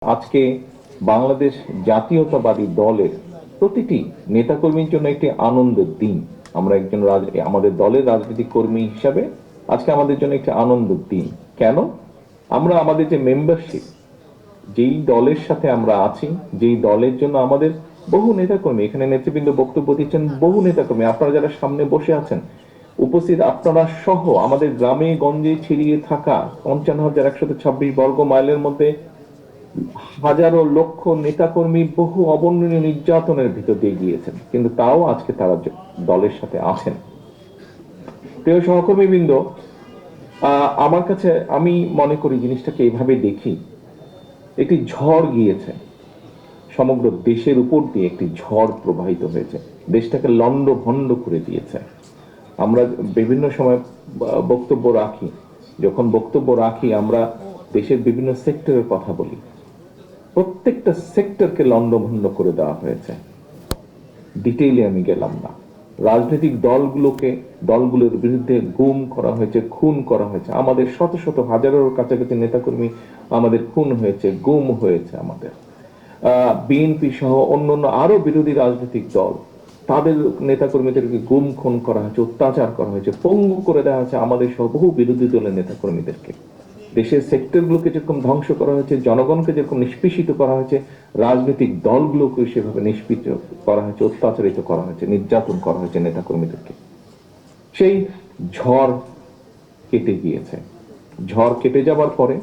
আজকে বাংলাদেশ জাতীয়তাবাদী দলের প্রতিটি নেতাকর্মীর জন্য একটি আনন্দের দিন। আমরা আমাদের দলের রাজনৈতিক কর্মী হিসাবে আজকে আমাদের জন্য একটি আনন্দের দিন। কেন? আমরা আমাদের যে মেম্বারশিপ, যেই দলের সাথে আমরা আছি, যেই দলের জন্য আমাদের বহু নেতাকর্মী, এখানে নেতৃবৃন্দ বক্তব্য দিচ্ছেন, বহু নেতাকর্মী আপনারা যারা সামনে বসে আছেন, উপস্থিত আপনারা সহ আমাদের গ্রামে গঞ্জে ছড়িয়ে থাকা ৫৫,১২৬ বর্গ মাইলের মধ্যে হাজারো লক্ষ নেতাকর্মী বহু অবর্ণনীয় নির্যাতনের ভিতর দিয়ে গিয়েছেন, কিন্তু তাও আজকে তারা দলের সাথে আছেন। প্রিয় সহকর্মীবৃন্দ, আমার কাছে, আমি মনে করি জিনিসটাকে এইভাবে দেখি, একটি ঝড় গিয়েছে, সমগ্র দেশের উপর দিয়ে একটি ঝড় প্রবাহিত হয়েছে, দেশটাকে লন্ডভন্ড করে দিয়েছে। আমরা বিভিন্ন সময় বক্তব্য রাখি, যখন বক্তব্য রাখি আমরা দেশের বিভিন্ন সেক্টরের কথা বলি, প্রত্যেকটা সেক্টরকে লন্ডভন্ড করে দেওয়া হয়েছে। ডিটেইলে আমি গেলাম না। রাজনৈতিক দলগুলোর বিরুদ্ধে গুম করা হয়েছে, খুন করা হয়েছে, আমাদের শত শত হাজারের কাছাকাছি নেতাকর্মী আমাদের খুন হয়েছে, গুম হয়েছে। আমাদের বিএনপি সহ অন্যান্য আরো বিরোধী রাজনৈতিক দল, তাদের নেতাকর্মীদেরকে গুম খুন করা হয়েছে, অত্যাচার করা হয়েছে, পঙ্গু করে দেওয়া হয়েছে আমাদের সহ বহু বিরোধী দলের নেতাকর্মীদেরকে। দেশের সেক্টরগুলোকে যেরকম ধ্বংস করা হয়েছে, জনগণকে যেরকম নিষ্পেষিত করা হয়েছে, রাজনৈতিক দলগুলোকে সেভাবে নিষ্পিত করা হয়েছে, অত্যাচারিত করা হয়েছে, নির্যাতন করা হয়েছে নেতাকর্মীদেরকে। সেই ঝড় কেটে গিয়েছে। ঝড় কেটে যাবার পরে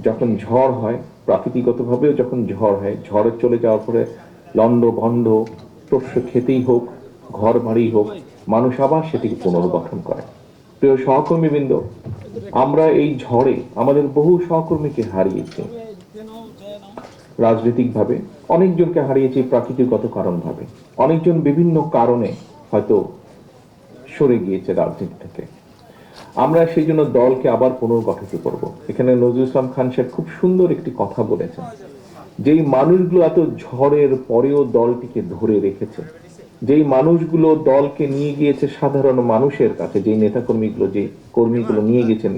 যখন ঝড় হয়, প্রাকৃতিকগতভাবেও যখন ঝড় হয়, ঝড়ে চলে যাওয়ার পরে লন্ড ভন্ড শস্য খেতেই হোক, ঘর বাড়ি হোক, মানুষ আবার সেটিকে পুনর্গঠন করে। প্রিয় সহকর্মীবৃন্দ, আমরা এই ঝড়ে আমাদের বহু সহকর্মীকে হারিয়েছি রাজনৈতিকভাবে, অনেকজনকে হারিয়েছি প্রাকৃতিকগত কারণ ভাবে, অনেকজন বিভিন্ন কারণে হয়তো সরে গিয়েছে রাজনীতি থেকে। আমরা সেই জন্য দলকে আবার পুনর্গঠিত করব। এখানে নজরুল ইসলাম খান সাহেব খুব সুন্দর একটি কথা বলেছেন, যেই মানুষগুলো এত ঝড়ের পরেও দলটিকে ধরে রেখেছে, যেই মানুষগুলো দলকে নিয়ে গিয়েছে সাধারণ মানুষের কাছে, যেই নেতাকর্মীগুলো, যে কর্মীগুলো নিয়ে গেছেন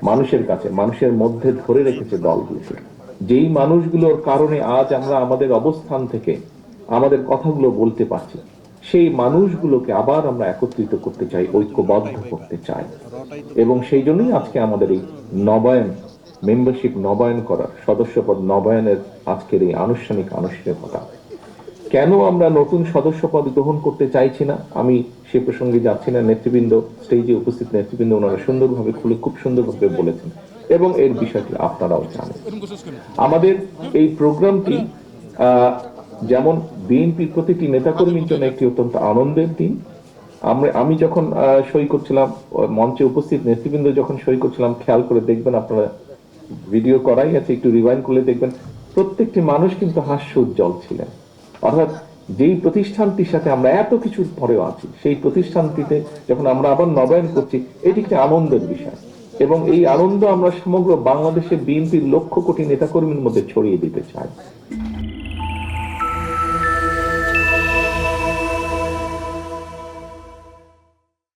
মানুষের কাছে, মানুষের মধ্যে ধরে রেখেছে দলগুলোকে, যেই মানুষগুলোর কারণে আজ আমরা আমাদের অবস্থান থেকে আমাদের কথাগুলো বলতে পারছি, সেই মানুষগুলোকে আবার আমরা একত্রিত করতে চাই, ঐক্যবদ্ধ করতে চাই। এবং সেই জন্যই আজকে আমাদের এই নবায়ন, মেম্বারশিপ নবায়ন করার, সদস্যপদ নবায়নের আজকের এই আনুষ্ঠানিকতা। কেন আমরা নতুন সদস্যপদ গ্রহণ করতে চাইছি না, আমি সে প্রসঙ্গে যাচ্ছি না। নেতৃবৃন্দ, স্টেজে উপস্থিত নেতৃবৃন্দ, ওনারা সুন্দরভাবে খুব সুন্দরভাবে বলেছেন এবং এর বিষয়টি আপনারাও জানেন। আমাদের এই প্রোগ্রামটি যেমন বিএনপির প্রতিটি নেতাকর্মীর জন্য একটি অত্যন্ত আনন্দের দিন। আমি যখন সই করছিলাম, মঞ্চে উপস্থিত নেতৃবৃন্দ যখন সই করছিলাম, খেয়াল করে দেখবেন, আপনারা ভিডিও করাই আছে, একটু রিওয়াইন্ড করলে দেখবেন প্রত্যেকটি মানুষ কিন্তু হাস্য উজ্জ্বল ছিলেন। অর্থাৎ যেই প্রতিষ্ঠানটির সাথে আমরা এত কিছুর পরেও আছি, সেই প্রতিষ্ঠানটিতে যখন আমরা আবার নবায়ন করছি, এটি একটি আনন্দের বিষয় এবং এই আনন্দ আমরা সমগ্র বাংলাদেশে বিএনপির লক্ষ কোটি নেতাকর্মীর মধ্যে ছড়িয়ে দিতে চাই।